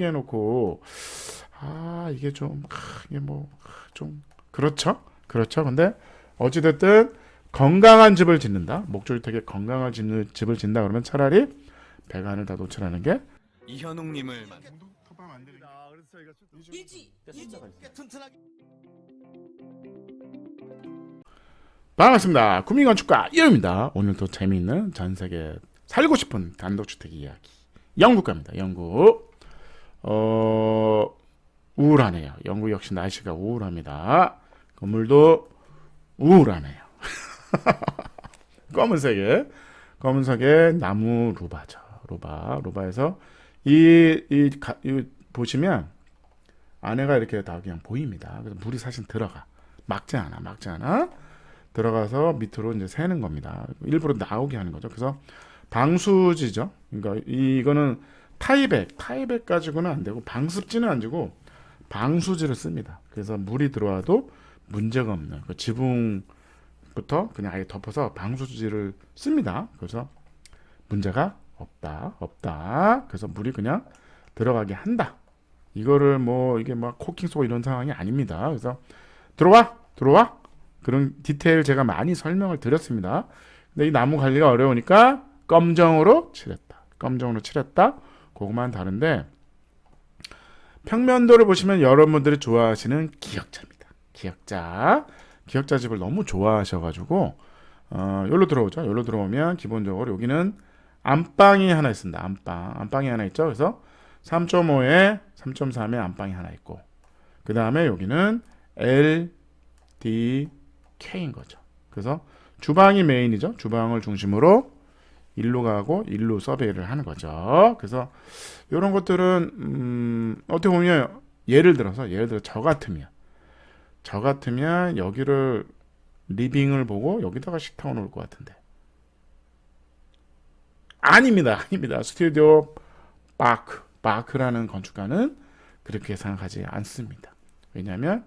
이쁘게 해놓고 이게 좀 이게 뭐 좀 그렇죠? 그렇죠. 근데 어찌됐든 건강한 집을 짓는다. 목조주택에 건강한 집을 짓는다 그러면 차라리 배관을 다 노출하는 게 이현웅님을 반갑습니다. 구민건축가 이현입니다. 오늘도 재미있는 전세계 살고 싶은 단독주택 이야기 영국 갑니다. 영국 우울하네요. 영국 역시 날씨가 우울합니다. 건물도 우울하네요. 검은색의 나무 루바죠. 루바에서 이 보시면 안에가 이렇게 다 그냥 보입니다. 그래서 물이 사실 막지 않아. 들어가서 밑으로 이제 새는 겁니다. 일부러 나오게 하는 거죠. 그래서 방수지죠. 그러니까 이거는 타이백 가지고는 안 되고 방습지는 안 주고 방수지를 씁니다. 그래서 물이 들어와도 문제가 없는 그 지붕부터 그냥 아예 덮어서 방수지를 씁니다. 그래서 문제가 없다. 그래서 물이 그냥 들어가게 한다. 이거를 뭐 이게 막 코킹 쏘고 이런 상황이 아닙니다. 그래서 들어와 그런 디테일 제가 많이 설명을 드렸습니다. 근데 이 나무 관리가 어려우니까 검정으로 칠했다. 그것만 다른데 평면도를 보시면 여러분들이 좋아하시는 기역자입니다. 기역자 집을 너무 좋아하셔가지고 여기로 들어오죠. 여기로 들어오면 기본적으로 여기는 안방이 하나 있습니다. 안방이 하나 있죠. 그래서 3.5에 3.3에 안방이 하나 있고 그 다음에 여기는 LDK인 거죠. 그래서 주방이 메인이죠. 주방을 중심으로 일로 가고 일로 서베이를 하는 거죠. 그래서 이런 것들은 어떻게 보면 예를 들어서 저 같으면 여기를 리빙을 보고 여기다가 식탁을 놓을 것 같은데 아닙니다. 스튜디오 바크라는 건축가는 그렇게 생각하지 않습니다. 왜냐하면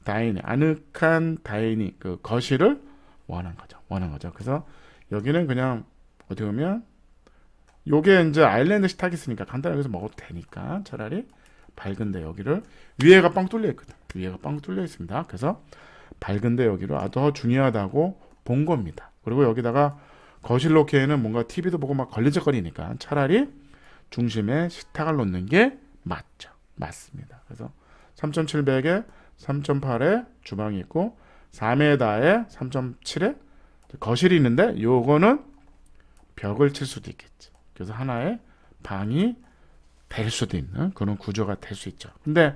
아늑한 다이닝 그 거실을 원한 거죠. 그래서 여기는 그냥 어떻게 보면 요게 이제 아일랜드 식탁이 있으니까 간단하게 해서 먹어도 되니까 차라리 밝은데 여기를 위에가 뻥 뚫려 있습니다. 그래서 밝은데 여기를 더 중요하다고 본 겁니다. 그리고 여기다가 거실 놓기에는 뭔가 TV도 보고 막 걸리적거리니까 차라리 중심에 식탁을 놓는 게 맞습니다. 그래서 3.700에 3.8에 주방이 있고 4m에 3.7에 거실이 있는데 요거는 벽을 칠 수도 있겠지. 그래서 하나의 방이 될 수도 있는 그런 구조가 될 수 있죠. 근데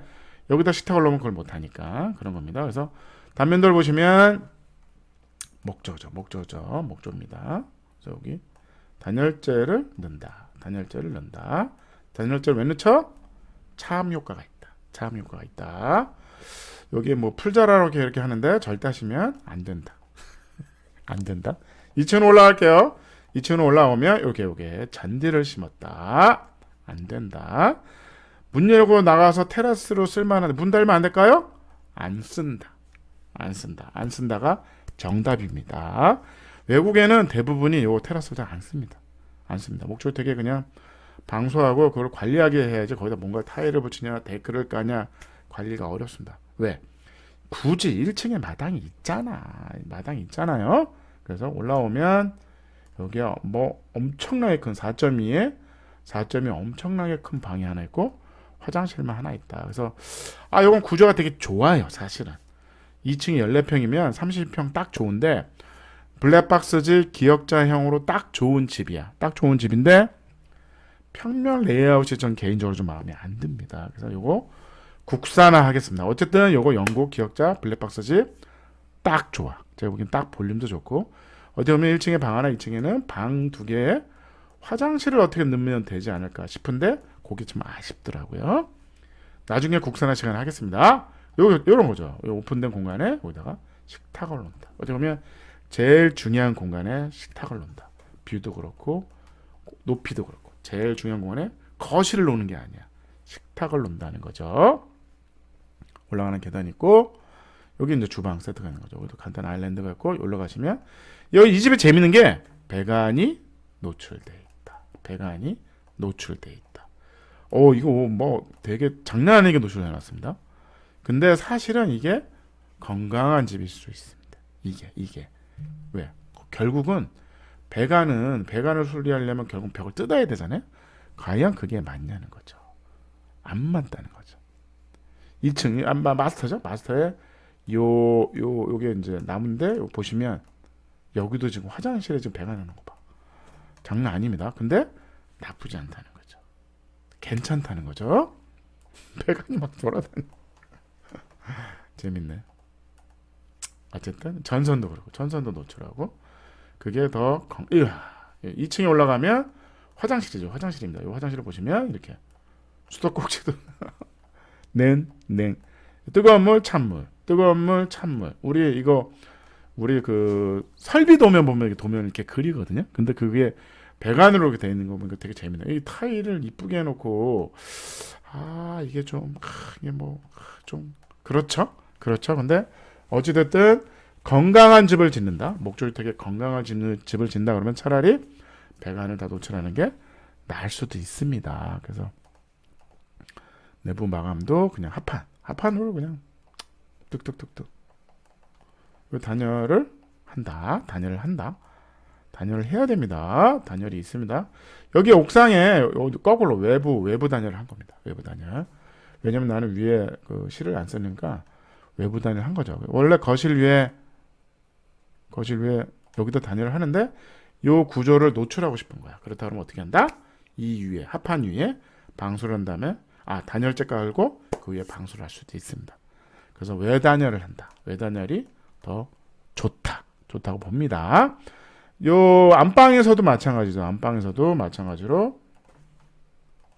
여기다 식탁을 놓으면 그걸 못하니까 그런 겁니다. 그래서 단면도를 보시면 목조입니다. 그래서 여기 단열재를 넣는다. 단열재를 왜 넣죠? 차음 효과가 있다. 여기 뭐 풀자라고 이렇게 하는데 절대 하시면 안 된다. 2층으로 올라갈게요. 2층으로 올라오면 요게 잔디를 심었다. 안 된다. 문 열고 나가서 테라스로 쓸만한데 문 달면 안 될까요? 안 쓴다가 정답입니다. 외국에는 대부분이 요 테라스를 잘 안 씁니다. 목조주택에 그냥 방수하고 그걸 관리하게 해야지 거기다 뭔가 타일을 붙이냐 데크를 까냐 관리가 어렵습니다. 왜? 굳이 1층에 마당이 있잖아요. 그래서 올라오면 여기가 뭐 엄청나게 큰 4.2에 엄청나게 큰 방이 하나 있고 화장실만 하나 있다. 그래서 이건 구조가 되게 좋아요. 사실은 2층이 14평이면 30평 딱 좋은데 블랙박스질 기역자형으로 딱 좋은 집인데 평면 레이아웃이 전 개인적으로 좀 마음에 안 듭니다. 그래서 요거 국산화 하겠습니다. 어쨌든 요거 영국 기역자 블랙박스집 딱 좋아. 제가 보기엔 딱 볼륨도 좋고 어디 보면 1층에 방 하나 2층에는 방 2개에 화장실을 어떻게 넣으면 되지 않을까 싶은데 그게 좀 아쉽더라고요. 나중에 국산화 시간 하겠습니다. 요런 거죠. 요 오픈된 공간에 거기다가 식탁을 놓는다. 어떻게 보면 제일 중요한 공간에 식탁을 놓는다. 뷰도 그렇고 높이도 그렇고 제일 중요한 공간에 거실을 놓는 게 아니야. 식탁을 놓는다는 거죠. 올라가는 계단 있고 여기 이제 주방 세트가 있는 거죠. 여기도 간단한 아일랜드가 있고 올라가시면 여기 이 집이 재밌는 게 배관이 노출돼 있다. 이거 뭐 되게 장난 아니게 노출을 해놨습니다. 근데 사실은 이게 건강한 집일 수 있습니다. 이게 왜? 결국은 배관을 수리하려면 결국 벽을 뜯어야 되잖아요. 과연 그게 맞냐는 거죠. 안 맞다는 거죠. 2층 마스터죠. 마스터에 요게 이제 나무인데 보시면 여기도 지금 화장실에 지금 배관 해놓은 거 봐. 장난 아닙니다. 근데 나쁘지 않다는 거죠. 괜찮다는 거죠. 배관이 막 돌아다니. 재밌네. 어쨌든 전선도 그렇고 전선도 노출하고 그게 더 2층에 올라가면 화장실이죠. 화장실입니다. 이 화장실을 보시면 이렇게 수도꼭지도 냉 뜨거운 물 찬물 뜨거운 물 찬물 우리 그 설비 도면 보면 이렇게 도면 이렇게 그리거든요. 근데 그게 배관으로 이렇게 되어 있는 거 보니까 되게 재밌네요. 이 타일을 이쁘게 해놓고 이게 좀 이게 뭐 좀 그렇죠. 근데 어찌됐든 건강한 집을 짓는다. 목적이 되게 건강한 집을 짓는다 그러면 차라리 배관을 다 노출하는 게 나을 수도 있습니다. 그래서 내부 마감도 그냥 합판으로 그냥 뚝뚝뚝뚝 단열을 한다. 단열을 해야 됩니다. 단열이 있습니다. 여기 옥상에 거꾸로 외부 단열을 한 겁니다. 외부 단열. 왜냐면 나는 위에 그 실을 안 쓰니까 외부 단열 한 거죠. 원래 거실 위에 여기다 단열을 하는데 요 구조를 노출하고 싶은 거야. 그렇다 그러면 어떻게 한다? 이 위에 합판 위에 방수를 한 다음에 단열재 깔고 그 위에 방수를 할 수도 있습니다. 그래서 외단열을 한다. 외단열이 더 좋다고 봅니다. 요 안방에서도 마찬가지죠. 안방에서도 마찬가지로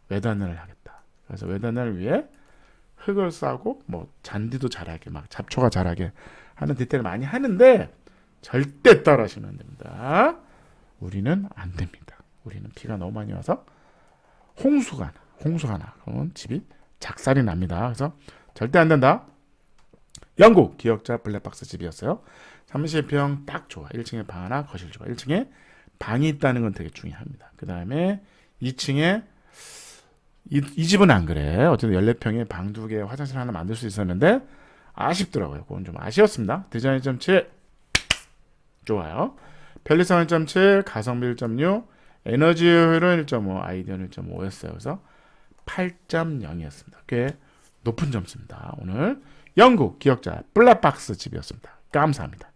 외단열을 하겠다. 그래서 외단열 위에 흙을 싸고 뭐 잔디도 자라게 막 잡초가 자라게 하는 디테일을 많이 하는데 절대 따라하시면 안 됩니다. 우리는 안 됩니다. 우리는 비가 너무 많이 와서 홍수가 나. 그러면 집이 작살이 납니다. 그래서 절대 안 된다. 영국 기역자 블랙박스 집이었어요. 30평 딱 좋아. 1층에 방 하나, 거실 좋아. 1층에 방이 있다는 건 되게 중요합니다. 그 다음에 2층에 이 집은 안 그래. 어쨌든 14평에 방 2개, 화장실 하나 만들 수 있었는데 아쉽더라고요. 그건 좀 아쉬웠습니다. 디자인 1.7 좋아요. 편리성 1.7, 가성비 1.6, 에너지 효율은 1.5, 아이디어는 1.5였어요. 그래서 8.0이었습니다. 꽤 높은 점수입니다. 오늘 영국 기역자 블랙박스 집이었습니다. 감사합니다.